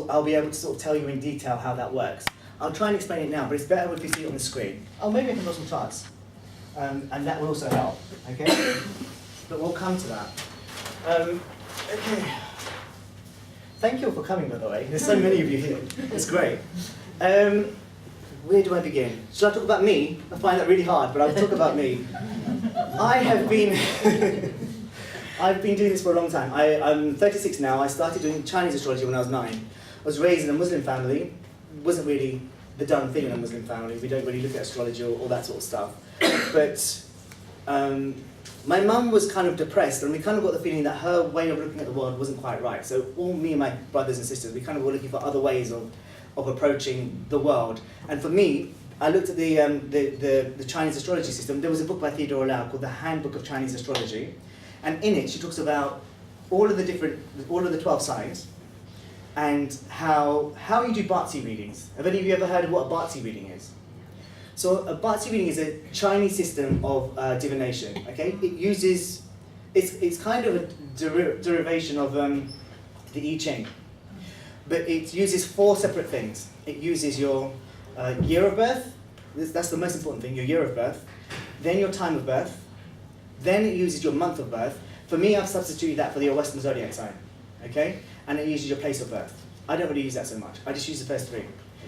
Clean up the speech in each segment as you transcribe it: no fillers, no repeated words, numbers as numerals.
I'll be able to sort of tell you in detail how that works. I'll try and explain it now, but it's better if you see it on the screen. Oh, maybe I can draw some charts. And that will also help, okay? But we'll come to that. Okay. Thank you all for coming, by the way. There's so many of you here. It's great. Where do I begin? Should I talk about me? I find that really hard, but I'll talk about me. I have been... I've been doing this for a long time. I'm 36 now. I started doing Chinese astrology when I was 9. I was raised in a Muslim family. It wasn't really the done thing in a Muslim family. We don't really look at astrology or all that sort of stuff. But my mum was kind of depressed, and we kind of got the feeling that her way of looking at the world wasn't quite right. So all me and my brothers and sisters, we kind of were looking for other ways of approaching the world. And for me, I looked at the Chinese astrology system. There was a book by Theodora Lau called The Handbook of Chinese Astrology. And in it, she talks about all of the 12 signs and how you do Bazi readings. Have any of you ever heard of what a Bazi reading is? So a Bazi reading is a Chinese system of divination. Okay, it uses it's kind of a derivation of the I-ching, but it uses 4 separate things. It uses your year of birth. That's the most important thing. Your year of birth, then your time of birth. Then it uses your month of birth. For me, I've substituted that for your Western Zodiac sign, okay? And it uses your place of birth. I don't really use that so much. I just use the first 3.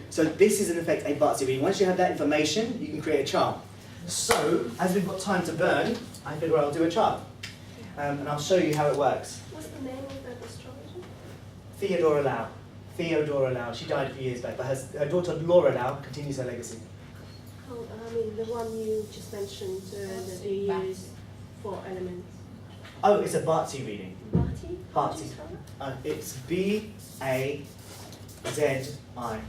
So this is in effect a Bazi reading. Once you have that information, you can create a chart. So, as we've got time to burn, I figure I'll do a chart. And I'll show you how it works. What's the name of that astrologer? Theodora Lau. Theodora Lau. She died a few years back, but her daughter Laura Lau continues her legacy. Oh, I mean, the one you just mentioned that you use 4 elements. Oh, it's a Bazi reading. Bhati? Bazi. It's B-A-Z-I. Oh,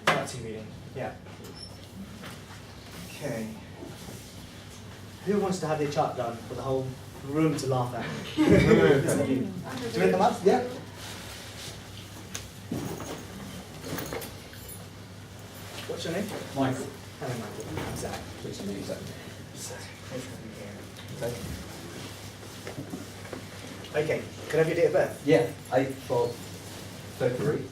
Bazi reading, yeah. Okay. Who wants to have their chart done for the whole room to laugh at? Do you want to come up? Yeah. What's your name? Michael. Hello, Michael. I'm Zach. Please to meet you, Zach. Zach. Thanks for having me here. Okay, can I have your date of birth? Yeah, 8/12/33.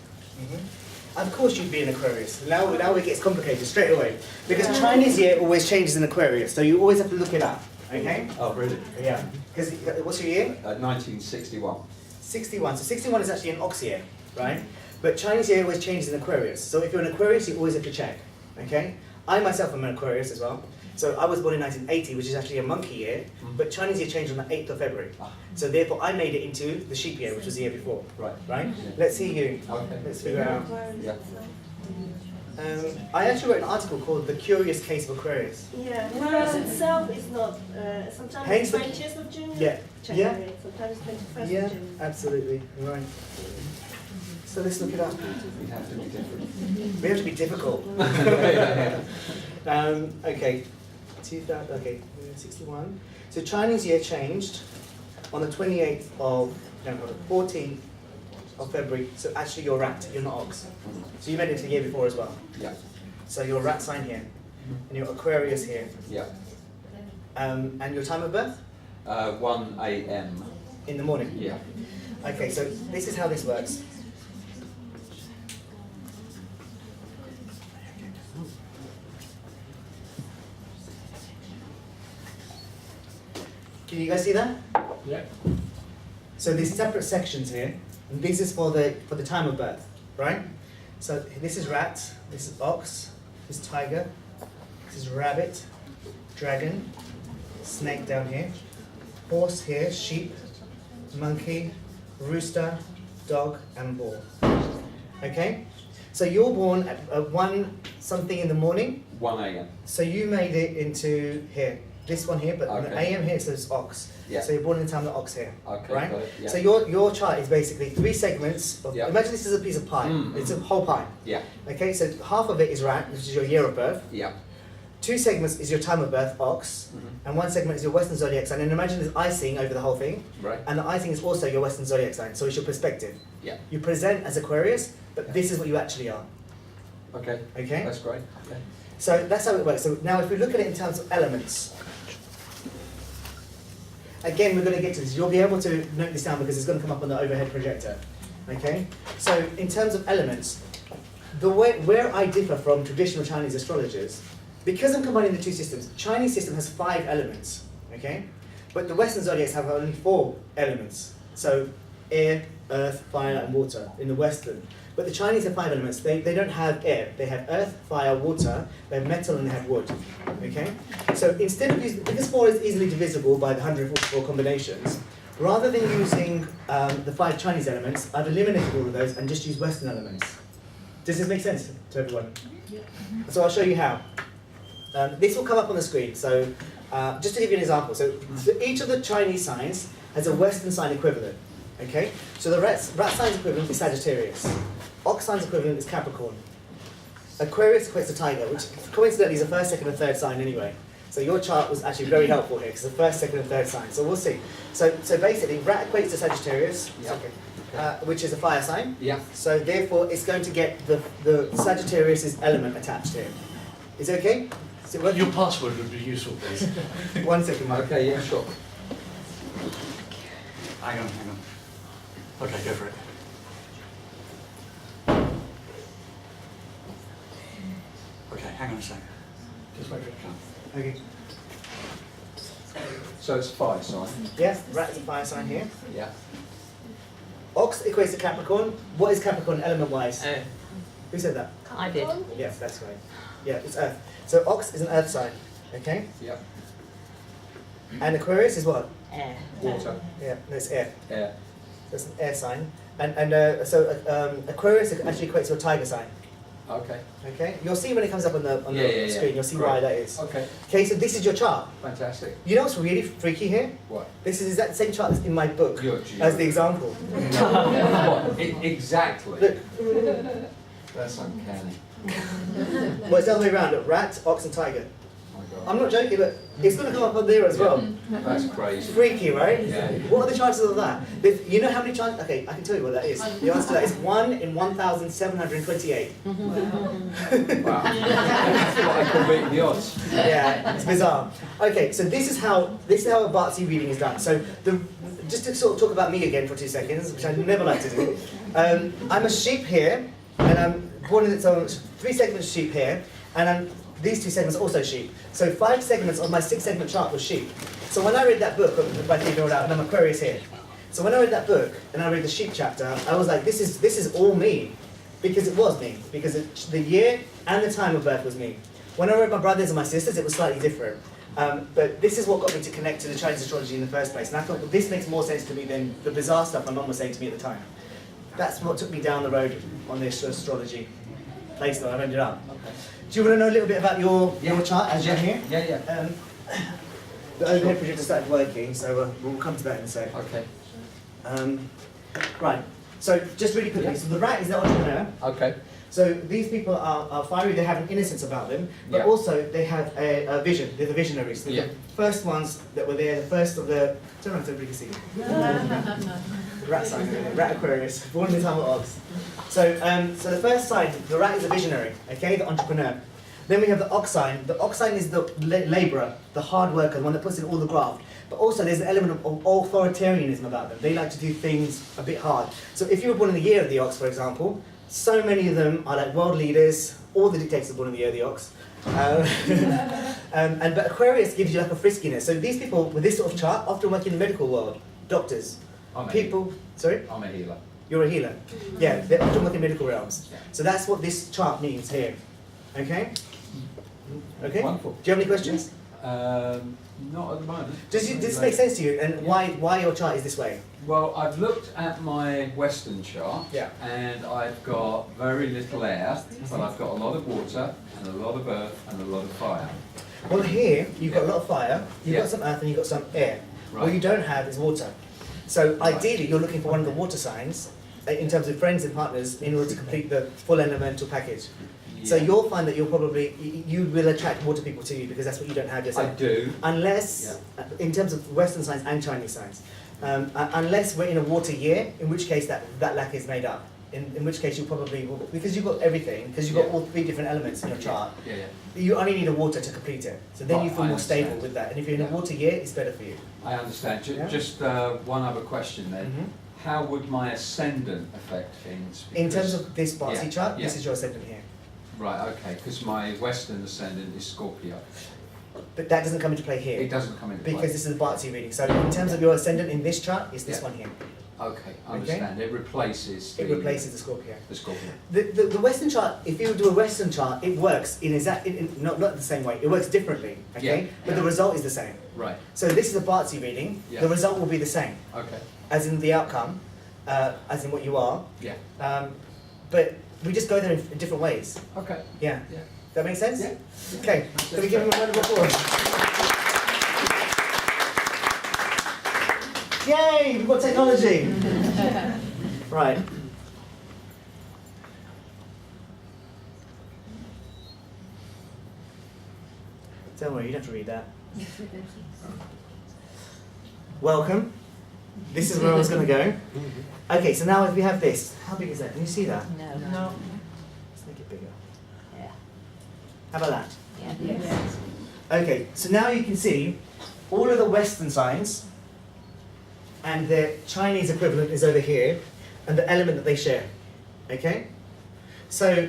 Of course you'd be an Aquarius. Now it gets complicated straight away. Because Chinese year always changes in Aquarius, so you always have to look it up. Okay? Oh, really? Yeah. Because what's your year? 1961. 61. So 61 is actually an ox year, right? But Chinese year always changes in Aquarius. So if you're an Aquarius, you always have to check. Okay? I myself am an Aquarius as well. So I was born in 1980, which is actually a monkey year, but Chinese year changed on the 8th of February. So therefore I made it into the sheep year, which was the year before. Right. Right? Let's see you. Okay. Let's figure it out. Yeah. I actually wrote an article called The Curious Case of Aquarius. Yeah, Aquarius itself is not, sometimes Hence it's 20th of June. Yeah. January, sometimes 21st Yeah, of June. absolutely. Right. So let's look it up. We have to be different. We have to be difficult. Okay. 2000, okay, 61. So Chinese year changed on the 28th of, no, 14th of February. So actually you're rat, you're not ox. So you made it to the year before as well. Yeah. So you're rat sign here, and you're Aquarius here. Yeah. And your time of birth? 1 a.m. In the morning? Yeah. Okay, so this is how this works. Can you guys see that? Yeah. So there's separate sections here, and this is for the time of birth, right? So this is rat, this is ox, this is tiger, this is rabbit, dragon, snake down here, horse here, sheep, monkey, rooster, dog, and bull. Okay? So you're born at 1 something in the morning. 1 a.m. So you made it into here. This one here, but Okay. the AM here says ox. Yeah. So you're born in the time of the ox here. Okay, Right? got it, yeah. So your chart is basically 3 segments of, Yeah. imagine this is a piece of pie. It's a whole pie. Yeah. Okay, so half of it is rat, which is your year of birth. Yeah. 2 segments is your time of birth, ox, and 1 segment is your Western Zodiac sign. And imagine there's icing over the whole thing. Right. And the icing is also your Western Zodiac sign, so it's your perspective. Yeah. You present as Aquarius, but Yeah. this is what you actually are. Okay. Okay? That's great. Okay. So that's how it works. So now if we look at it in terms of elements, again, we're going to get to this. You'll be able to note this down because it's going to come up on the overhead projector. Okay? So in terms of elements, where I differ from traditional Chinese astrologers, because I'm combining the two systems, Chinese system has 5 elements, okay? But the Western zodiacs have only 4 elements. So air, earth, fire, and water in the Western. But the Chinese have 5 elements. They don't have air. They have earth, fire, water, they have metal, and they have wood, okay? So instead of using, because 4 is easily divisible by the 144 combinations, rather than using the 5 Chinese elements, I've eliminated all of those and just used Western elements. Does this make sense to everyone? Yeah. So I'll show you how. This will come up on the screen. So just to give you an example, so each of the Chinese signs has a Western sign equivalent. Okay? So the rat sign's equivalent is Sagittarius. Ox sign's equivalent is Capricorn. Aquarius equates to Tiger, which coincidentally is the first, second, and third sign anyway. So your chart was actually very helpful here, because the first, second, and third sign. So we'll see. So basically, rat equates to Sagittarius, which is a fire sign. Yeah. So therefore, it's going to get the Sagittarius' element attached here. Is it okay? Your password would be useful, please. 1 second, Mike. Okay, yeah, sure. Hang on. Okay, go for it. Okay, hang on a second. Just wait for it to come. Okay. So it's fire sign. Yes, rat is a fire sign here. Yeah. Ox equates to Capricorn. What is Capricorn element-wise? Earth. Who said that? I did. Yes, that's right. Yeah, it's Earth. So Ox is an Earth sign. Okay. Yeah. And Aquarius is what? Air. Water. Yeah, no, it's air. Air. That's an air sign. And Aquarius actually equates to a tiger sign. Okay. Okay. You'll see when it comes up on the Yeah. screen. You'll see Great. why that is. Okay. Okay. So this is your chart. Fantastic. You know what's really freaky here? What? This is the same chart that's in my book Your as the example. What? Exactly. Look. That's uncanny. Well, it's the other way around. Look, rat, ox, and tiger. Oh my God. I'm not joking. Look, it's going to come up on there as well. That's crazy. Freaky, right? Yeah. What are the chances of that? You know how many chances? Okay, I can tell you what that is. The answer to that is 1 in 1,728. Wow. That's what I call beating the odds. Yeah, it's bizarre. Okay, so this is how a Bartzy reading is done. So just to sort of talk about me again for 2 seconds, which I never like to do. I'm a sheep here, and I'm born in so 3 segments sheep here, and these 2 segments are also sheep. So 5 segments of my 6-segment chart was sheep. So when I read that book by Theodore Out, and I'm Aquarius here. So when I read that book and I read the sheep chapter, I was like, this is all me, because it was me, because the year and the time of birth was me. When I read my brothers and my sisters, it was slightly different. But this is what got me to connect to the Chinese astrology in the first place. And I thought, well, this makes more sense to me than the bizarre stuff my mum was saying to me at the time. That's what took me down the road on this astrology place that I've ended up. Okay. Do you want to know a little bit about your chart as you're here? Yeah. The overhead projector started working, so we'll come to that in a sec. Okay. Right, so just really quickly, so the rat is the entrepreneur. Okay. So these people are fiery, they have an innocence about them, but Yeah. also they have a vision, they're the visionaries. They're Yeah. the first ones that were there, the first of the, turn around so everybody can see you. Rat sign, rat Aquarius, born in the time of Ox. So the first sign, the rat is a visionary, okay, the entrepreneur. Then we have the ox sign. The ox sign is the labourer, the hard worker, the one that puts in all the graft. But also there's an element of authoritarianism about them. They like to do things a bit hard. So if you were born in the year of the ox, for example, so many of them are like world leaders. All the dictators are born in the year of the ox. But Aquarius gives you like a friskiness. So these people with this sort of chart often work in the medical world. Doctors, I'm a people. Sorry, I'm a healer. you're a healer. Yeah, they often work in medical realms. Yeah. So that's what this chart means here. Okay. Okay. Wonderful. Do you have any questions? Not at the moment. Does this make sense to you? And why your chart is this way? Well, I've looked at my Western chart, Yeah. and I've got very little air, but I've got a lot of water, and a lot of earth, and a lot of fire. Well, here you've got a lot of fire, you've Yeah. got some earth, and you've got some air. What Right. you don't have is water. So ideally, you're looking for one of the water signs in terms of friends and partners in order to complete the full elemental package. So Yeah. you'll find that you will attract water people to you because that's what you don't have I yourself. do. Unless, in terms of Western signs and Chinese signs, unless we're in a water year, in which case that lack is made up. In which case you probably will, because you've got everything, because you've got Yeah. all 3 different elements in your chart, Yeah. you only need a water to complete it. So then Right, you feel I more stable understand. with that. And if you're in a Yeah. water year, it's better for you. I understand. Yeah. Just one other question then. how would my ascendant affect things? In Because- terms of this Bartley Yeah, chart, yeah. this is your ascendant here. Right, okay, because my Western ascendant is Scorpio. But that doesn't come into play here. It doesn't come into play. Because this is the Bartley reading. So in terms of your ascendant in this chart, it's this Yeah. one here. Okay, I understand. It replaces It replaces the Scorpio. the Scorpio. The Western chart, if you do a Western chart, it works in not the same way. It works differently, okay? Yeah, But yeah. the result is the same. Right, So this is a Bartley reading. Yeah. The result will be the same, okay, as in the outcome, as in what you are. yeah, But we just go there in different ways. okay, Yeah. yeah. That make sense? Yeah. Okay. Can we give him a round of applause? Yay! We've got technology. Right. Don't worry, you don't have to read that. Welcome. This is where I was going to go. Okay, so now if we have this, how big is that? Can you see that? No. Let's make it bigger. Yeah. How about that? Yeah. Yes. Okay, so now you can see all of the Western signs, and their Chinese equivalent is over here, and the element that they share. Okay? So,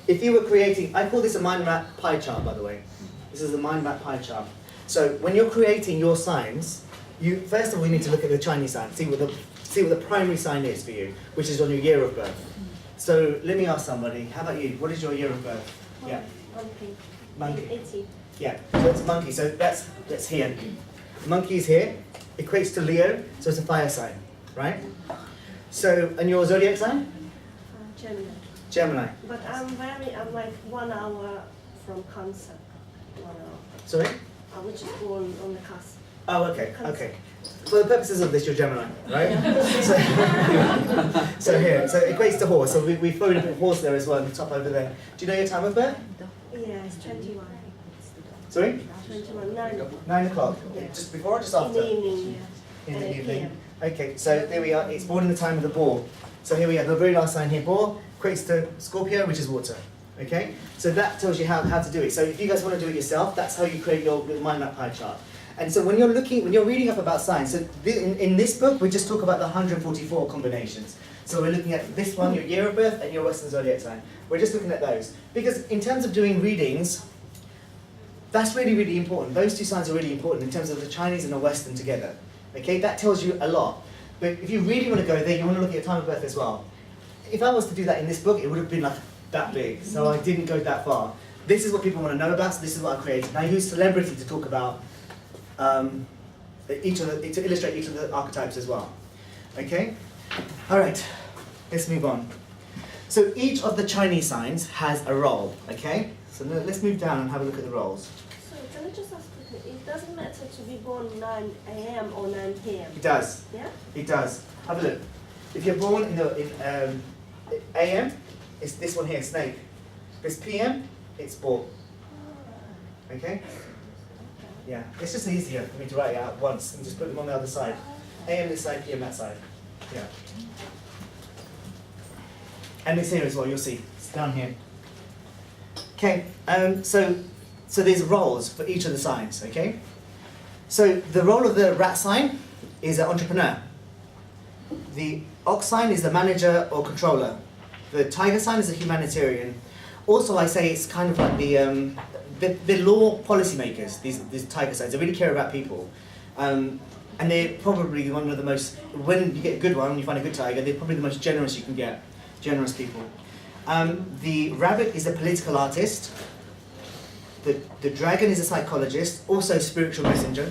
if you were creating, I call this a mind map pie chart, by the way. This is a mind map pie chart. So, when you're creating your signs, you first of all you need to look at the Chinese sign, see what the primary sign is for you, which is on your year of birth. So, let me ask somebody, how about you? What is your year of birth? Yeah. Monkey. Monkey. 80. Yeah, so it's monkey, so that's here. Monkey is here, equates to Leo, so it's a fire sign, right? So, and your zodiac sign? Gemini. Gemini. But I'm like 1 hour from Cancer. 1 hour. Sorry? Which is born on the cusp. Oh, okay, okay. For the purposes of this, you're Gemini, right? So here, so it equates to horse, so we've thrown a horse there as well, on the top over there. Do you know your time of birth? Yeah, it's 21. Sorry? 21, 9. 9 o'clock. Yeah. Just before or just In after? the evening, yeah. In the 8 evening. PM. Okay, so there we are. It's born in the time of the boar. So here we have the very last sign here, boar, equates to Scorpio, which is water. Okay? So that tells you how to do it. So if you guys want to do it yourself, that's how you create your mind map pie chart. And so when you're reading up about signs, so in this book, we just talk about the 144 combinations. So we're looking at this one, your year of birth, and your Western zodiac sign. We're just looking at those. Because in terms of doing readings, that's really, really important. Those two signs are really important in terms of the Chinese and the Western together. Okay, that tells you a lot. But if you really want to go there, you want to look at your time of birth as well. If I was to do that in this book, it would have been like that big. So I didn't go that far. This is what people want to know about, so this is what I created. And I use celebrity to talk about to illustrate each of the archetypes as well. Okay? Alright, let's move on. So each of the Chinese signs has a role, okay? So let's move down and have a look at the roles. So can I just ask quickly, it doesn't matter to be born 9 a.m. or 9 p.m. It does. Yeah? It does. Have a look. If you're born in AM, it's this one here, snake. If it's PM, it's boar. Okay? Yeah, it's just easier for me to write it out once and just put them on the other side. AM this side, PM that side. Yeah. And it's here as well, you'll see. It's down here. Okay, so there's roles for each of the signs, okay? So the role of the rat sign is an entrepreneur. The ox sign is the manager or controller. The tiger sign is a humanitarian. Also, I say it's kind of like the law policymakers, these tiger signs. They really care about people. And they're probably one of the most, when you get a good one, you find a good tiger, they're probably the most generous you can get. Generous people. The rabbit is a political artist. The dragon is a psychologist, also spiritual messenger.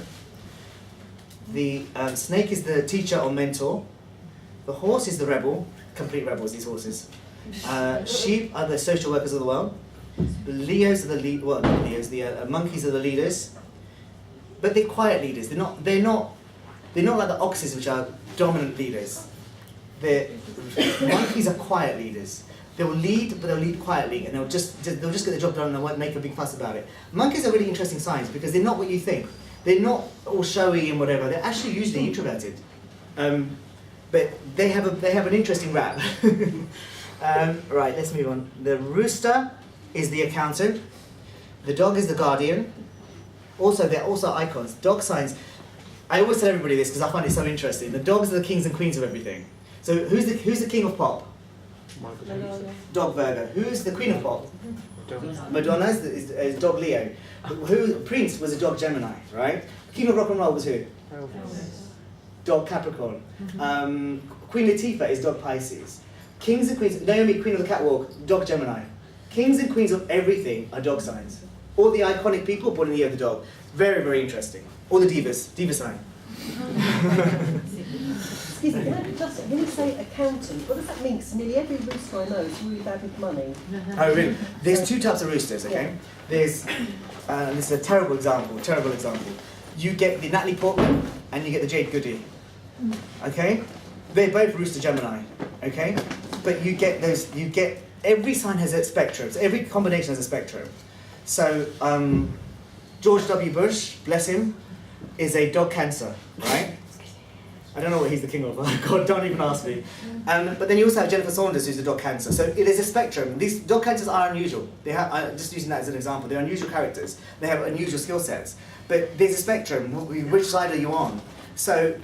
The snake is the teacher or mentor. The horse is the rebel, complete rebels, these horses. Sheep are the social workers of the world. The Leos are the monkeys are the leaders. But they're quiet leaders. They're not like the oxes, which are dominant leaders. The monkeys are quiet leaders. They will lead, but they'll lead quietly, and they'll just get the job done and they won't make a big fuss about it. Monkeys are really interesting signs because they're not what you think. They're not all showy and whatever. They're actually usually introverted, but they have an interesting rap. Right, let's move on. The rooster is the accountant. The dog is the guardian. Also, they're also icons. Dog signs. I always tell everybody this because I find it so interesting. The dogs are the kings and queens of everything. So who's the king of pop? Dog Virgo. Who's the queen of pop? Madonna is dog Leo. Prince was a dog Gemini, right? King of rock and roll was who? Dog Capricorn. Queen Latifah is dog Pisces. Kings and queens, Naomi, queen of the catwalk, dog Gemini. Kings and queens of everything are dog signs. All the iconic people born in the year of the dog. Very, very interesting. All the divas, diva sign. Excuse me, can I just, when you say accountant, what does that mean? Because nearly every rooster I know is really bad with money. Oh, really? There's two types of roosters, okay? There's, this is a terrible example. You get the Natalie Portman and you get the Jade Goody, okay? They're both rooster Gemini, okay? But you get every sign has a spectrum, so every combination has a spectrum. So, George W. Bush, bless him, is a dog Cancer, right? I don't know what he's the king of. God, don't even ask me. But then you also have Jennifer Saunders, who's a dog Cancer. So it is a spectrum. These dog Cancers are unusual. They have, just using that as an example, they're unusual characters. They have unusual skill sets. But there's a spectrum. Which side are you on? So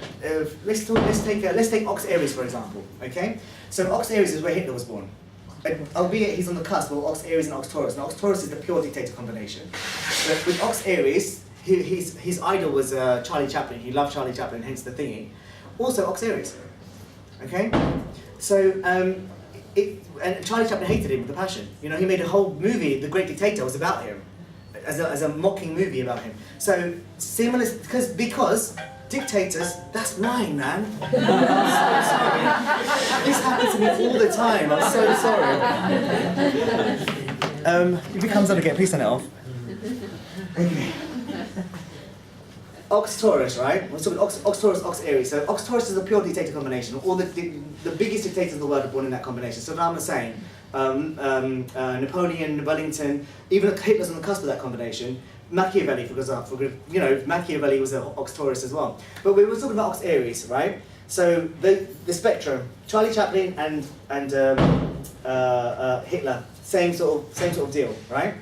let's take Ox Aries for example. Okay. So Ox Aries is where Hitler was born. Albeit he's on the cusp of Ox Aries and Ox Taurus. Now Ox Taurus is the pure dictator combination. But with Ox Aries, his idol was Charlie Chaplin. He loved Charlie Chaplin, hence the thingy. Also Ox Aries. Okay? So, and Charlie Chaplin hated him with a passion. You know, he made a whole movie, The Great Dictator, was about him. As a mocking movie about him. So, similar, because dictators, that's mine, man. I'm so sorry. This happens to me all the time, I'm so sorry. If it comes on again, please turn it off. Okay. Ox Taurus, right? We're talking Ox Taurus, Ox Aries. So Ox Taurus is a pure dictator combination. All the biggest dictators in the world are born in that combination. Saddam Hussein, Napoleon, Wellington, even Hitler's on the cusp of that combination. Machiavelli, for example, you know, Machiavelli was an Ox Taurus as well. But we were talking about Ox Aries, right? So the spectrum, Charlie Chaplin and Hitler, same sort of deal, right?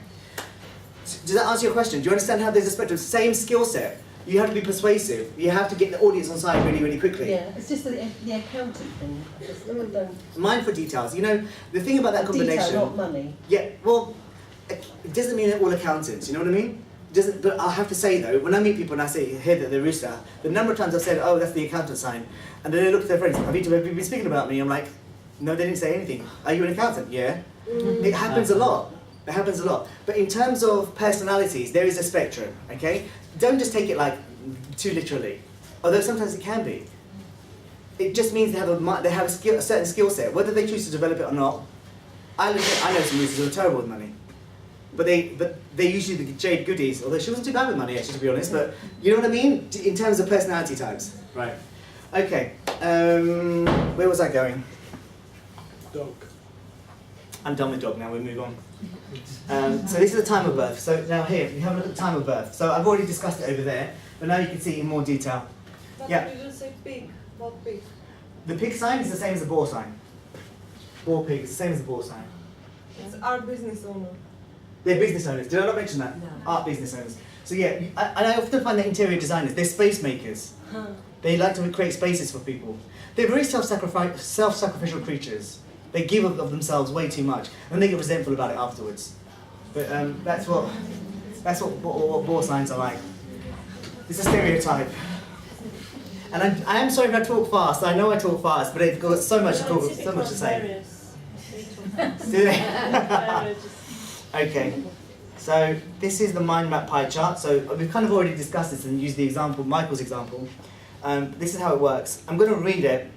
Does that answer your question? Do you understand how there's a spectrum? Same skill set. You have to be persuasive. You have to get the audience on side really, really quickly. Yeah, it's just the accountant thing. I don't... Mind for details. You know, the thing about that combination... Detail, not money. Yeah, well, it doesn't mean they're all accountants, you know what I mean? But I have to say though, when I meet people and I say, hear that they're rooster, the number of times I've said, oh, that's the accountant sign, and then they look at their friends, have you been speaking about me? I'm like, no, they didn't say anything. Are you an accountant? Yeah. It happens a lot. It happens a lot. But in terms of personalities, there is a spectrum, okay? Don't just take it like too literally, although sometimes it can be. It just means they have a certain skill set, whether they choose to develop it or not. I know some roosters who are terrible with money, but they usually the Jade Goodies, although she wasn't too bad with money actually, to be honest. But you know what I mean in terms of personality types, right? Okay, where was I going? Dog. I'm done with dog now. We move on. So this is the time of birth. So now here, you have a look at the time of birth. So I've already discussed it over there, but now you can see it in more detail. But Yeah. you just say pig, not pig. The pig sign is the same as the boar sign. Boar pig is the same as the boar sign. It's our business owner. They're business owners. Did I not mention that? No. Art business owners. So yeah, and I often find that interior designers, they're space makers. They like to create spaces for people. They're very self-sacrificial creatures. They give of themselves way too much, and they get resentful about it afterwards. But that's what boar signs are like. It's a stereotype. And I am sorry if I talk fast. I know I talk fast, but I've got so much to say. Do they? Okay. So this is the mind map pie chart. So we've kind of already discussed this and used the example, Michael's example. This is how it works. I'm going to read it.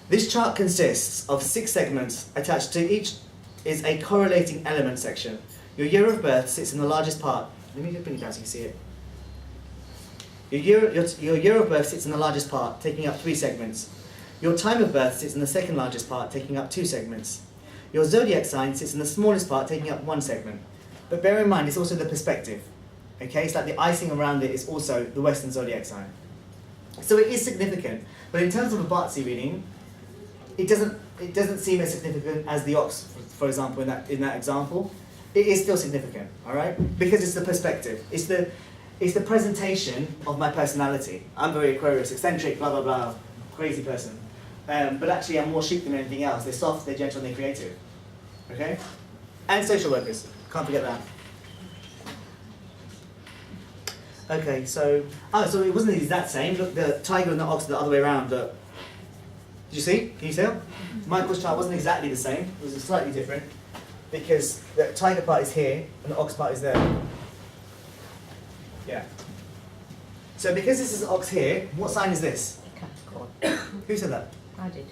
This chart consists of 6 segments. Attached to each is a correlating element section. Your year of birth sits in the largest part. Let me just bring it down so you can see it. Your year of birth sits in the largest part, taking up 3 segments. Your time of birth sits in the second largest part, taking up 2 segments. Your zodiac sign sits in the smallest part, taking up 1 segment. But bear in mind, it's also the perspective. Okay, it's like the icing around it is also the Western zodiac sign. So it is significant, but in terms of a Bartzi reading, it doesn't seem as significant as the ox, for example, in that example. It is still significant, all right, because it's the perspective. It's It's the presentation of my personality. I'm very Aquarius, eccentric, blah, blah, blah, crazy person. But actually I'm more sheep than anything else. They're soft, they're gentle, and they're creative. Okay? And social workers. Can't forget that. Okay, so it wasn't the exact same. Look, the tiger and the ox are the other way around. Look. Did you see? Can you tell? Michael's chart wasn't exactly the same. It was slightly different because the tiger part is here and the ox part is there. Yeah. So because this is ox here, what sign is this? Capricorn. Who said that? I did.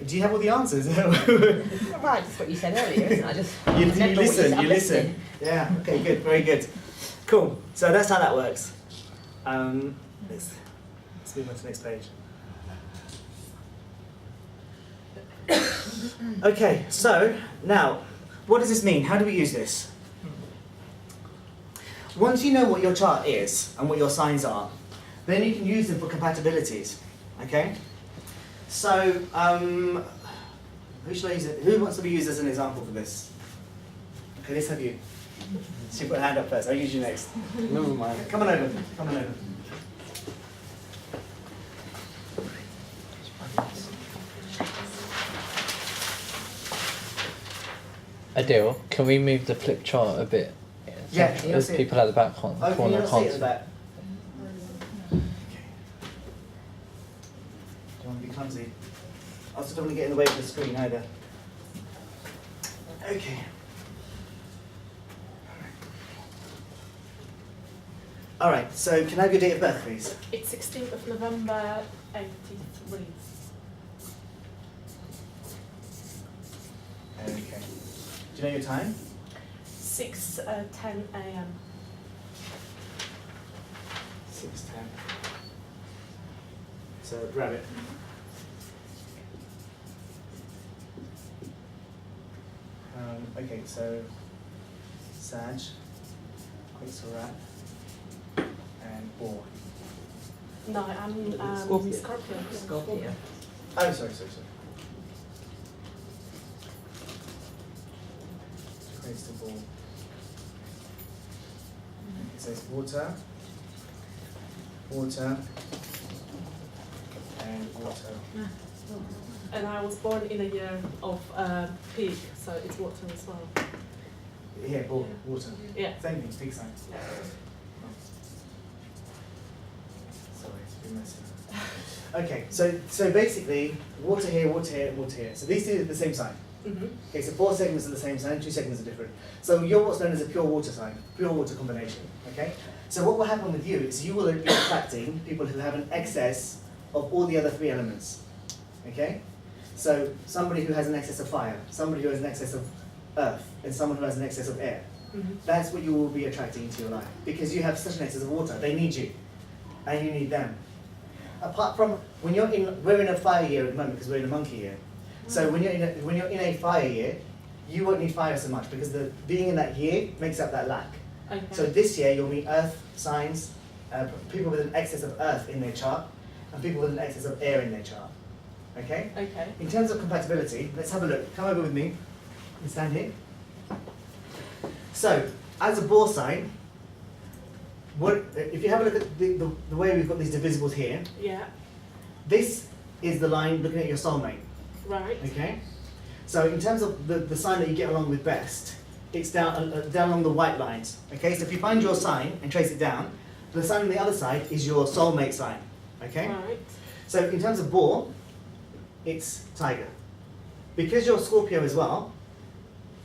Do you have all the answers? Right, that's what you said earlier, isn't it? I just You remember what you listen, said. you listen. Yeah, okay, good, very good. Cool, so that's how that works. Let's move on to the next page. Okay, so now, what does this mean? How do we use this? Once you know what your chart is and what your signs are, then you can use them for compatibilities, okay? So, who should I use it? Who wants to be used as an example for this? Okay, let's have you. So you put a hand up first. I'll use you next. Never mind. Come on over. Come on over. Adeel, can we move the flip chart a bit? Yeah, So you'll there's see it. people at the back corner Oh, can you not see it at can't the back? Don't want to be clumsy. I also don't want to get in the way of the screen either. Okay. Alright, so can I have your date of birth, please? It's 16th of November, 83. Okay. Do you know your time? 6:10 a.m. 6:10. So grab it. Okay, so Sag, Quince Rat, and Boar. No, I'm Scorpio. Scorpio. Scorpio. Oh, sorry. Quince to Boar. So it's water, and water. And I was born in a year of pig, so it's water as well. Yeah, Boar, water. Yeah. Same thing, big sign. Sorry, it's a bit messy. Okay, so basically, water here, water here, water here. So these two are the same sign. Mm-hmm. Okay, so 4 segments are the same sign, 2 segments are different. So you're what's known as a pure water sign, pure water combination. Okay? So what will happen with you is you will be attracting people who have an excess of all the other 3 elements. Okay? So somebody who has an excess of fire, somebody who has an excess of earth, and someone who has an excess of air. Mm-hmm. That's what you will be attracting into your life. Because you have such an excess of water, they need you. And you need them. Apart from, we're in a fire year at the moment because we're in a monkey year. So when you're in a fire year, you won't need fire so much because being in that year makes up that lack. Okay. So this year you'll meet earth signs, people with an excess of earth in their chart, and people with an excess of air in their chart. Okay? Okay. In terms of compatibility, let's have a look. Come over with me and stand here. So, as a boar sign, if you have a look at the way we've got these divisibles here, Yeah. this is the line looking at your soulmate. Right. Okay? So in terms of the sign that you get along with best, it's down along the white lines. Okay? So if you find your sign and trace it down, the sign on the other side is your soulmate sign. Okay? Right. So in terms of boar, it's tiger. Because you're Scorpio as well,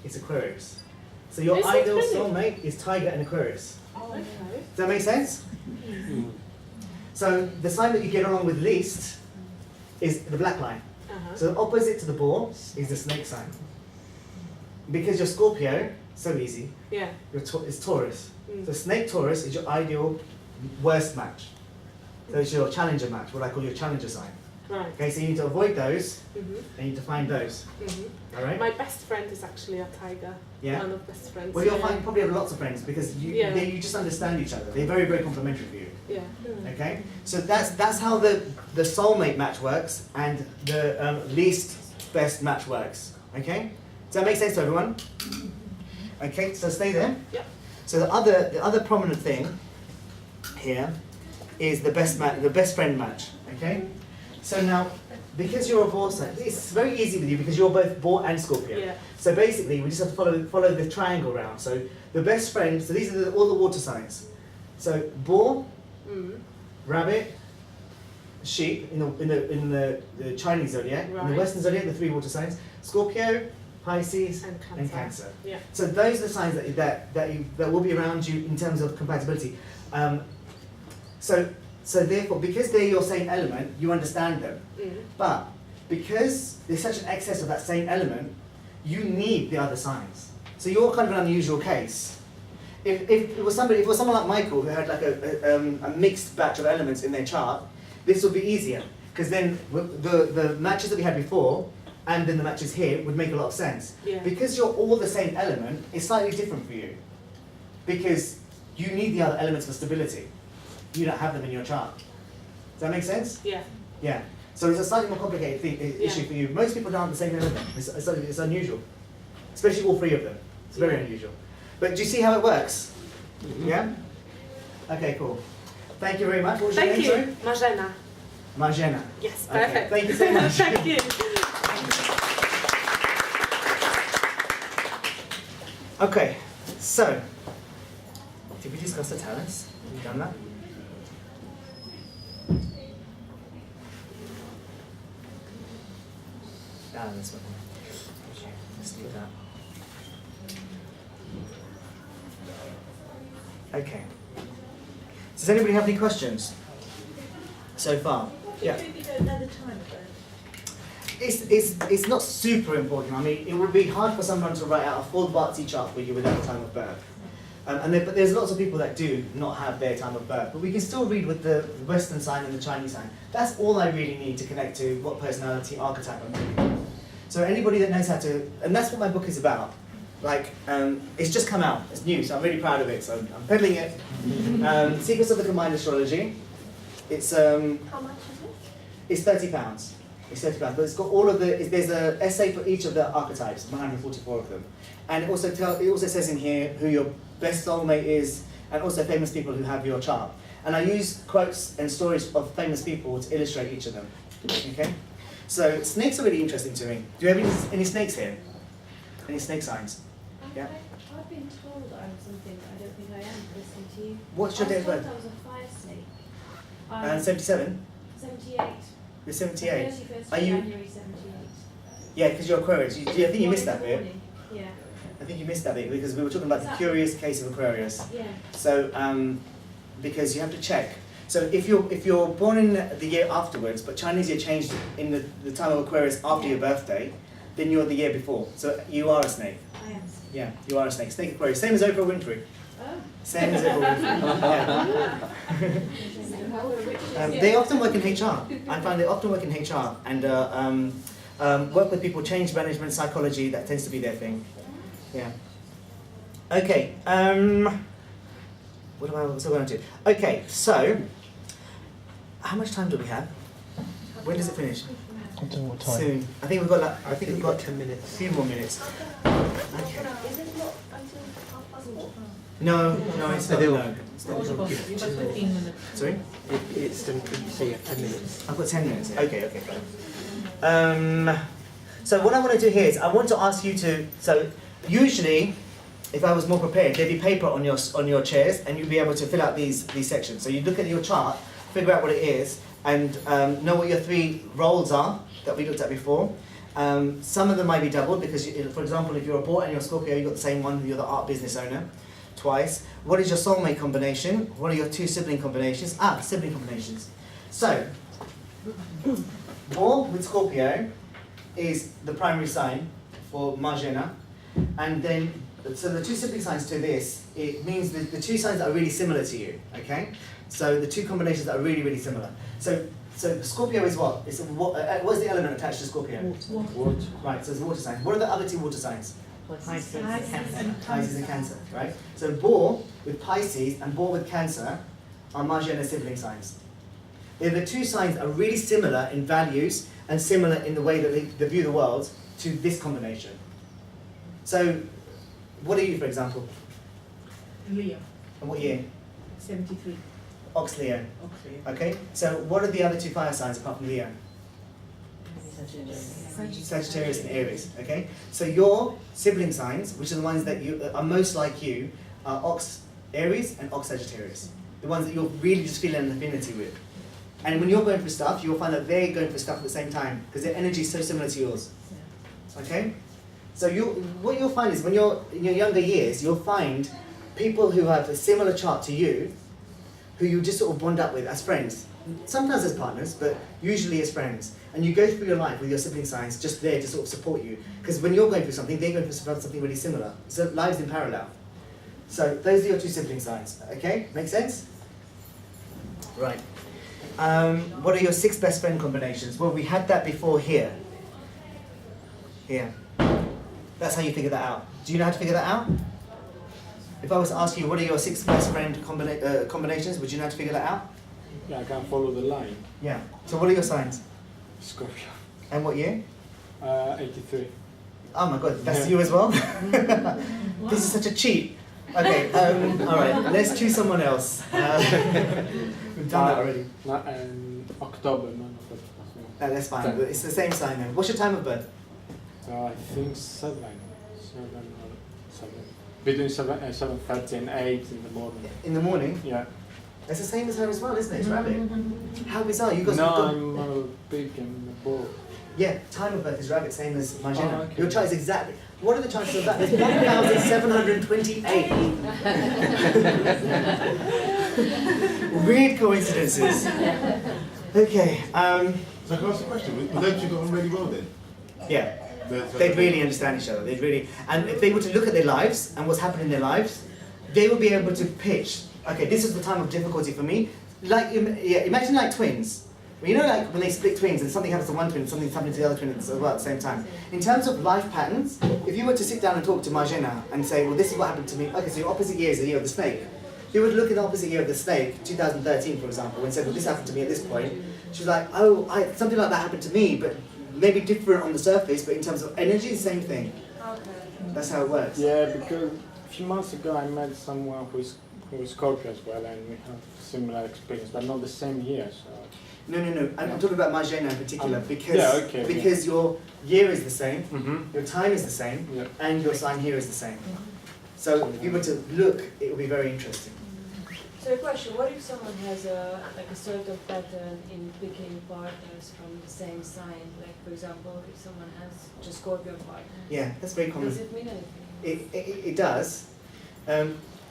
it's Aquarius. So your Is it ideal really? soulmate is tiger and Aquarius. Okay. Does that make sense? So the sign that you get along with least is the black line. Uh-huh. So opposite to the boar is the snake sign. Because you're Scorpio, so easy, Yeah. it's Taurus. Mm. So snake Taurus is your ideal worst match. So it's your challenger match, what I call your challenger sign. Right. Okay, so you need to avoid those, Mhm. and you need to find those. Mhm. Alright? My best friend is actually a tiger. Yeah. One of best friends. Well, you'll yeah. probably have lots of friends because Yeah. you just understand each other. They're very, very complimentary for you. Yeah. Okay? So that's how the soulmate match works and the least best match works. Okay? Does that make sense to everyone? Okay, so stay there. Yep. So the other prominent thing here is the best friend match. Okay. So now, because you're a Boar sign, it's very easy with you because you're both Boar and Scorpio. Yeah. So basically, we just have to follow the triangle round. So the best friend. So these are all the water signs. So Boar, Rabbit, Sheep in the Chinese zodiac. In the Right. Western zodiac, the 3 water signs: Scorpio, Pisces, and Cancer. Yeah. So those are the signs that will be around you in terms of compatibility. So therefore, because they're your same element, you understand them. But because there's such an excess of that same element, you need the other signs. So you're kind of an unusual case. If it was someone like Michael who had like a mixed batch of elements in their chart, this would be easier because then the matches that we had before and then the matches here would make a lot of sense. Yeah. Because you're all the same element, it's slightly different for you because you need the other elements for stability. You don't have them in your chart. Does that make sense? Yeah. Yeah. So it's a slightly more complicated issue for you. Most people don't have the same element. It's unusual, especially all 3 of them. It's very unusual. But do you see how it works? Yeah? Okay, cool. Thank you very much. What was your Thank name, you, Marzena. sorry? Marjana. Yes, Okay, perfect. thank you so much. Thank you. Okay, so, did we discuss the talents? Have we done that? This one. Let's leave that. Okay. Does anybody have any questions so far? Yeah. It's not super important. I mean, it would be hard for someone to write out a full Bartzi chart for you without the time of birth. But there's lots of people that do not have their time of birth. But we can still read with the Western sign and the Chinese sign. That's all I really need to connect to what personality archetype I'm doing. So anybody that knows how to, and that's what my book is about. Like, it's just come out. It's new, so I'm really proud of it. So I'm peddling it. Secrets of the Combined Astrology. It's How much is it? It's £30. It's £30, but it's got all of the. There's an essay for each of the archetypes, 144 of them, and it also says in here who your best soulmate is, and also famous people who have your chart. And I use quotes and stories of famous people to illustrate each of them. Okay, so snakes are really interesting to me. Do you have any snakes here? Any snake signs? Yeah. I've been told I'm something I don't think I am listening to you. What's your date of I was birth? told I was a fire snake. And 77. 78. You're 78. 31st Are you? January 78. Yeah, because you're Aquarius. I think you missed that bit. Morning. Yeah. I think you missed that bit because we were talking about the curious case of Aquarius. Yeah. So, because you have to check. So if you're born in the year afterwards, but Chinese year changed in the time of Aquarius after your birthday, then you're the year before. So you are a snake. I am. Yeah, you are a snake. Snake Aquarius. Same as Oprah Winfrey. Oh. Same as Oprah Winfrey. Yeah. They often work in HR. I find they often work in HR and work with people, change management, psychology. That tends to be their thing. Yeah. Okay. What am I also going to do? Okay. So, how much time do we have? When does it finish? I don't know what time. Soon. I think we've got. I think we've got 10 minutes. a few more minutes. Okay. Is it not until 4:30? No, it's not. Adeel. No. It's not. You've got 15 minutes. Sorry. It's done, so you have 10 minutes. I've got 10 minutes. Okay, fine. So what I want to do here is I want to ask you to. So usually, if I was more prepared, there'd be paper on your chairs, and you'd be able to fill out these sections. So you look at your chart, figure out what it is, and know what your 3 roles are that we looked at before. Some of them might be doubled because, for example, if you're a Boar and you're a Scorpio, you've got the same one. You're the art business owner. Twice. What is your soulmate combination? What are your 2 sibling combinations? Sibling combinations. So, Boar with Scorpio is the primary sign for Marjana, and then so the 2 sibling signs to this, it means the 2 signs that are really similar to you. Okay, so the 2 combinations that are really similar. So Scorpio is what? It's what's the element attached to Scorpio? Water. Right. So it's water sign. What are the other 2 water signs? Pisces and Cancer. Pisces and Cancer, right? So Boar with Pisces and Boar with Cancer are Marjana sibling signs. They're the 2 signs that are really similar in values and similar in the way that they view the world to this combination. So, what are you, for example? Leo, And what year? 73. Ox, Leo. Okay, so what are the other two fire signs apart from Leo? Sagittarius and Aries. Okay, so your sibling signs, which are the ones that you are most like you, are Ox, Aries and Ox, Sagittarius. The ones that you're really just feeling an affinity with. And when you're going through stuff, you'll find that they're going through stuff at the same time because their energy is so similar to yours. Okay, so what you'll find is when you're in your younger years, you'll find people who have a similar chart to you, who you just sort of bond up with as friends. Sometimes as partners, but usually as friends. And you go through your life with your sibling signs just there to sort of support you. Because when you're going through something, they're going through something really similar. So lives in parallel. So those are your two sibling signs. Okay, make sense? Right. What are your 6 best friend combinations? Well, we had that before here. Here. That's how you figure that out. Do you know how to figure that out? If I was to ask you, what are your 6 best friend combinations, would you know how to figure that out? Yeah, I can follow the line. Yeah. So what are your signs? Scorpio. And what year? 83. Oh my god, that's you as well? This is such a cheat. Okay, alright, let's choose someone else. We've done that already. October, no, That's fine, but it's the same sign then. What's your time of birth? I think 7. Between 7:30 and 8 in the morning. In the morning? Yeah. It's the same as her as well, isn't it? It's rabbit. How bizarre, you guys I'm a pig and a bull. Yeah, time of birth is rabbit, same as Marjana. Oh, okay. Your chart is exactly. What are the chances of that? There's 1,728. Weird coincidences. Okay. So can I ask a question? Were those two got on really well then? Yeah. They'd really understand each other. They'd really, and if they were to look at their lives and what's happening in their lives, they would be able to pitch. Okay, this is the time of difficulty for me. Like, yeah, imagine like twins. Well, you know, like when they split twins and something happens to one twin and something's happening to the other twin as well at the same time. In terms of life patterns, if you were to sit down and talk to Marjana and say, well, this is what happened to me. Okay, so your opposite year is the year of the snake. If you were to look at the opposite year of the snake, 2013, for example, and said, well, this happened to me at this point, she's like, oh, something like that happened to me, but maybe different on the surface, but in terms of energy, the same thing. Okay. That's how it works. Yeah, because a few months ago I met someone who is Scorpio as well, and we have similar experience, but not the same year. So. No. I'm talking about Marjana in particular because your year is the same, your time is the same, and your sign here is the same. So if you were to look, it would be very interesting. So a question, what if someone has a sort of pattern in picking partners from the same sign? Like for example, if someone has just Scorpio partner. Yeah, that's very common. Does it mean anything? It does.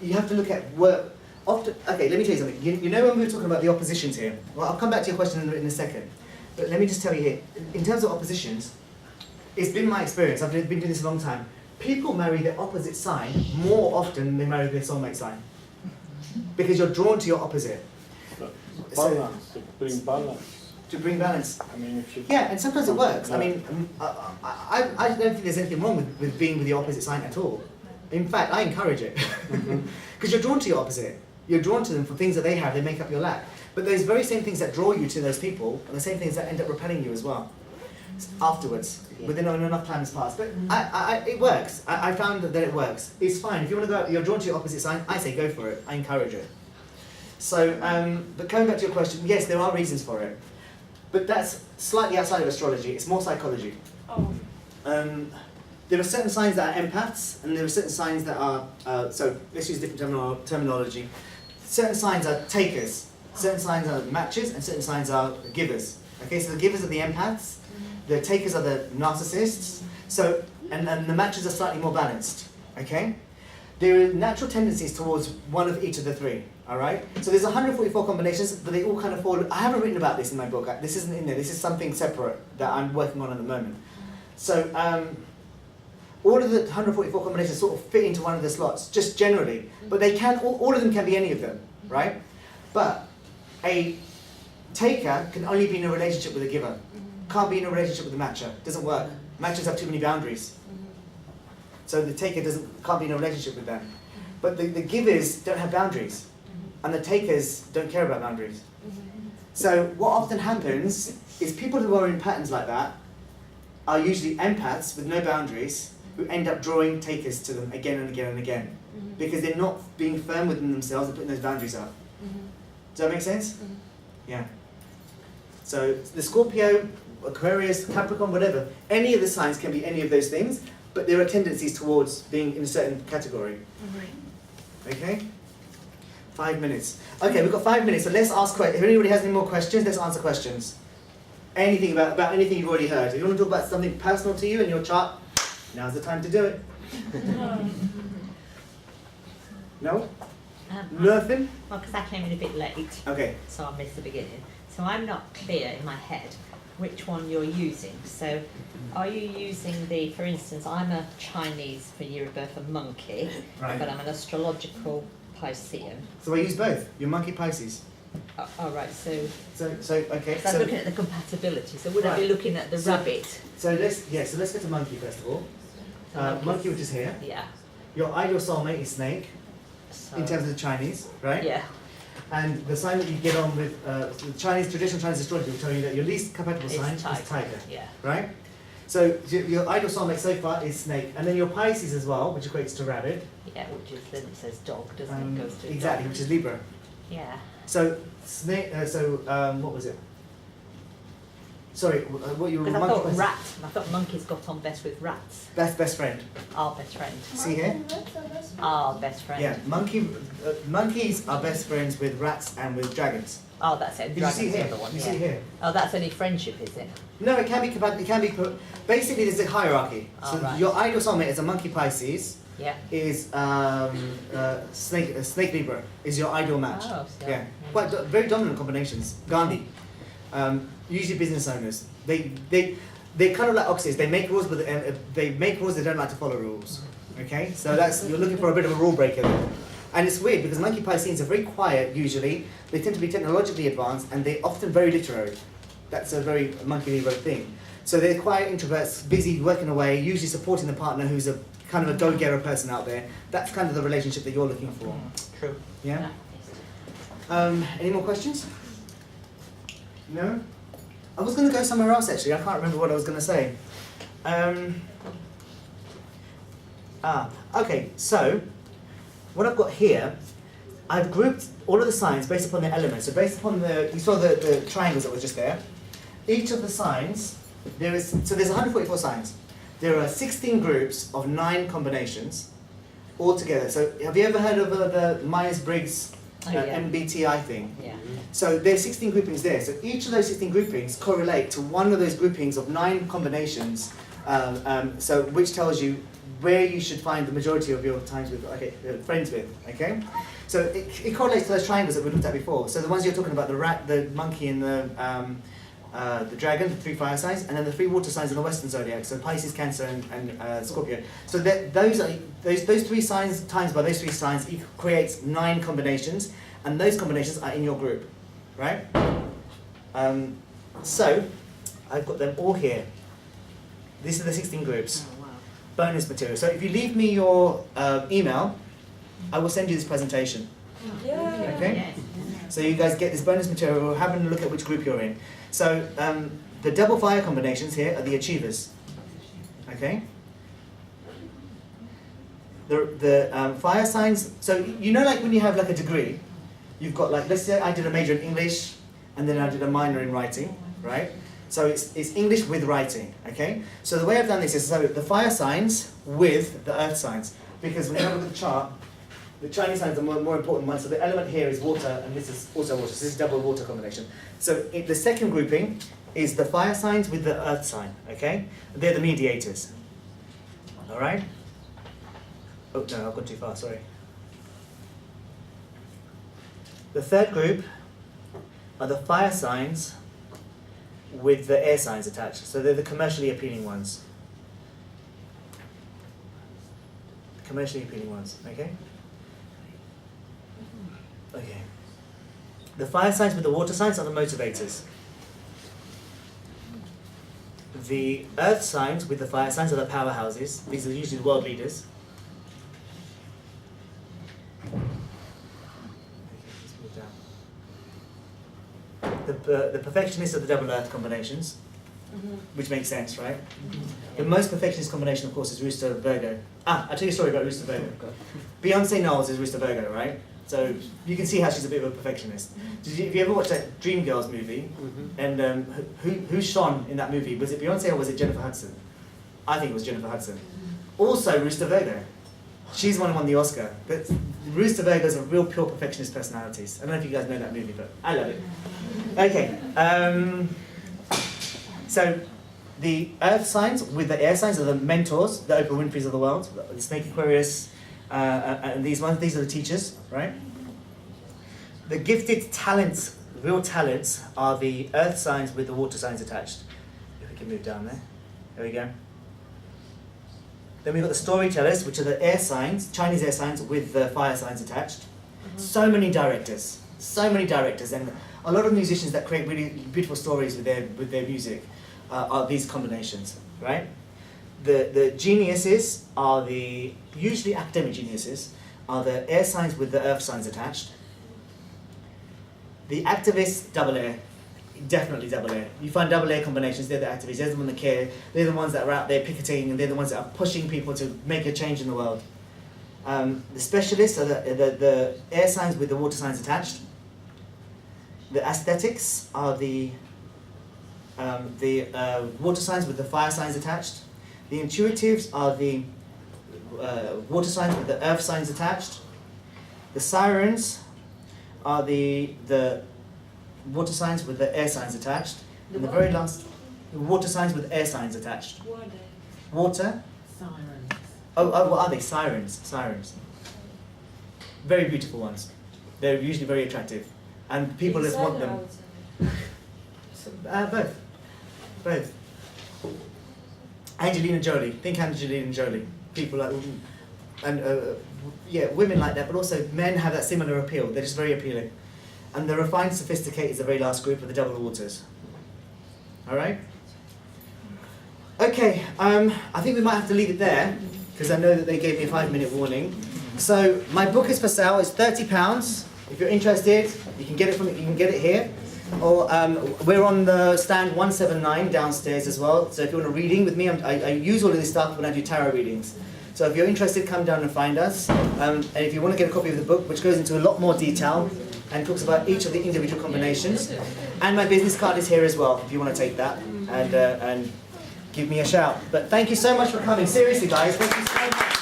You have to look at work. Often, okay, let me tell you something. You know when we were talking about the oppositions here? Well, I'll come back to your question in a second. But let me just tell you here, in terms of oppositions, it's been my experience, I've been doing this a long time, people marry their opposite sign more often than they marry their soulmate sign. Because you're drawn to your opposite. Balance, to bring balance. To bring balance. I mean, if you... Yeah, and sometimes it works. I mean, I don't think there's anything wrong with being with the opposite sign at all. In fact, I encourage it. Because you're drawn to your opposite. You're drawn to them for things that they have, they make up your lack. But those very same things that draw you to those people are the same things that end up repelling you as well. Afterwards, within enough time has passed. But it works. I found that it works. It's fine. If you want to go out, you're drawn to your opposite sign, I say go for it. I encourage it. So, but coming back to your question, yes, there are reasons for it. But that's slightly outside of astrology. It's more psychology. Oh. There are certain signs that are empaths, and there are certain signs that are, so let's use different terminology. Certain signs are takers, certain signs are matchers, and certain signs are givers. Okay, so the givers are the empaths, the takers are the narcissists, so, and the matchers are slightly more balanced, okay? There are natural tendencies towards one of each of the three, all right? So there's 144 combinations, but they all kind of fall, I haven't written about this in my book, this isn't in there, this is something separate that I'm working on at the moment. So, all of the 144 combinations sort of fit into one of the slots, just generally. But they can, all of them can be any of them, right? But a taker can only be in a relationship with a giver. Can't be in a relationship with a matcher. Doesn't work. Matchers have too many boundaries. So the taker can't be in a relationship with them. But the givers don't have boundaries. And the takers don't care about boundaries. So what often happens is people who are in patterns like that are usually empaths with no boundaries, who end up drawing takers to them again and again and again. Because they're not being firm within themselves and putting those boundaries up. Does that make sense? Yeah. So the Scorpio, Aquarius, Capricorn, whatever, any of the signs can be any of those things, but there are tendencies towards being in a certain category. Okay? 5 minutes. Okay, we've got 5 minutes, so let's ask questions. If anybody has any more questions, let's answer questions. Anything about anything you've already heard. If you want to talk about something personal to you in your chart, now's the time to do it. No? Nothing? Well, because I came in a bit late, Okay. so I missed the beginning. So I'm not clear in my head which one you're using. So are you using the, for instance, I'm a Chinese for year of birth, a monkey, Right. but I'm an astrological Piscean. So I use both. Your monkey Pisces. Oh, right, so Okay. I'm looking at the compatibility. So would I be Right. looking at the rabbit? So let's get to monkey first of all. Monkey, which is here. Yeah. Your ideal soulmate is snake, So, in terms of the Chinese, right? yeah. And the sign that you get on with the traditional Chinese astrology will tell you that your least compatible It's sign tiger. is tiger, Yeah. right? So your ideal soulmate so far is snake, and then your Pisces as well, which equates to rabbit. Yeah, which is then it says dog, doesn't it? Goes to Exactly, dog. which is Libra. Yeah. So snake. What was it? Sorry, what you were? Because I monkey thought Pisces. rat. I thought monkeys got on best with rats. That's best friend. Our best friend. See here? Our best friend. Yeah, monkeys are best friends with rats and with dragons. Oh, that's it. Did you Dragon's see the here? other one. You yeah. see here? Oh, that's only friendship, is it? No, it can be compatible. It can be basically there's a hierarchy. Oh, So right. your ideal soulmate is a monkey Pisces. Yeah. Is snake Libra is your ideal match. Oh, so, Yeah, quite very dominant combinations. Gandhi, usually business owners. They're kind of like oxes. They make rules, but they don't like to follow rules. Okay, so you're looking for a bit of a rule breaker there. And it's weird because monkey Pisceans are very quiet usually. They tend to be technologically advanced and they're often very literary. That's a very monkey Libra thing. So they're quiet introverts, busy working away, usually supporting the partner who's a kind of a go-getter person out there. That's kind of the relationship that you're looking for. True. Yeah? Any more questions? No? I was going to go somewhere else actually. I can't remember what I was going to say. Okay, so what I've got here, I've grouped all of the signs based upon their elements. So based upon you saw the triangles that were just there. Each of the signs, there's 144 signs. There are 16 groups of 9 combinations altogether. So have you ever heard of the Myers-Briggs yeah. MBTI thing? Yeah. So there's 16 groupings there. So each of those 16 groupings correlate to one of those groupings of 9 combinations. So which tells you where you should find the majority of your friends with. Okay. So it correlates to those triangles that we looked at before. So the ones you're talking about, the rat, the monkey, and the dragon, the 3 fire signs, and then the 3 water signs in the Western Zodiac. So Pisces, Cancer, and Scorpio. So those 3 signs times by those 3 signs creates 9 combinations, and those combinations are in your group, right? So I've got them all here. These are the 16 groups. Oh, wow. Bonus material. So if you leave me your email, I will send you this presentation. Yeah. Okay? Yes. So you guys get this bonus material. We'll have a look at which group you're in. So the double fire combinations here are the achievers. Okay? The fire signs, so you know like when you have like a degree, you've got like, let's say I did a major in English and then I did a minor in writing, right? So it's English with writing, okay? So the way I've done this is so the fire signs with the earth signs. Because when you have a look at the chart, the Chinese signs are more important ones. So the element here is water and this is also water. So this is double water combination. So the second grouping is the fire signs with the earth sign, okay? They're the mediators, all right? Oh no, I've gone too far, sorry. The third group are the fire signs with the air signs attached. So they're the commercially appealing ones. Commercially appealing ones, okay? Okay. The fire signs with the water signs are the motivators. The earth signs with the fire signs are the powerhouses. These are usually the world leaders. Okay, let's move down. The perfectionists are the double earth combinations, which makes sense, right? The most perfectionist combination, of course, is Rooster Virgo. I'll tell you a story about Rooster Virgo. Beyonce Knowles is Rooster Virgo, right? So you can see how she's a bit of a perfectionist. Have you ever watched that Dreamgirls movie? And who shone in that movie? Was it Beyonce or was it Jennifer Hudson? I think it was Jennifer Hudson. Also Rooster Virgo. She's the one who won the Oscar. But Rooster Virgo's a real pure perfectionist personalities. I don't know if you guys know that movie, but I love it. Okay. So the earth signs with the air signs are the mentors, the Oprah Winfreys of the world, the Snake Aquarius, and these are the teachers, right? The gifted talents, real talents, are the earth signs with the water signs attached. If we can move down there. There we go. Then we've got the storytellers, which are the air signs, Chinese air signs with the fire signs attached. So many directors, and a lot of musicians that create really beautiful stories with their music are these combinations, right? The geniuses are usually academic geniuses, are the air signs with the earth signs attached. The activists, double air. Definitely double air. You find double air combinations, they're the activists, they're the ones that care, they're the ones that are out there picketing, and they're the ones that are pushing people to make a change in the world. The specialists are the air signs with the water signs attached. The aesthetics are the water signs with the fire signs attached. The intuitives are the water signs with the earth signs attached. The sirens are the water signs with the air signs attached. And the very last, the water signs with air signs attached. Water? Sirens. Oh, what are they? Sirens. Sirens. Very beautiful ones. They're usually very attractive. And people just want them. Both. Angelina Jolie. Think Angelina Jolie. People like, women like that, but also men have that similar appeal. They're just very appealing. And the refined sophisticated is the very last group of the double waters. All right? Okay, I think we might have to leave it there, because I know that they gave me a 5-minute warning. So my book is for sale. It's £30. If you're interested, you can get it here. Or we're on the stand 179 downstairs as well. So if you want a reading with me, I use all of this stuff when I do tarot readings. So if you're interested, come down and find us. And if you want to get a copy of the book, which goes into a lot more detail and talks about each of the individual combinations. And my business card is here as well, if you want to take that and give me a shout. But thank you so much for coming. Seriously, guys, thank you so much.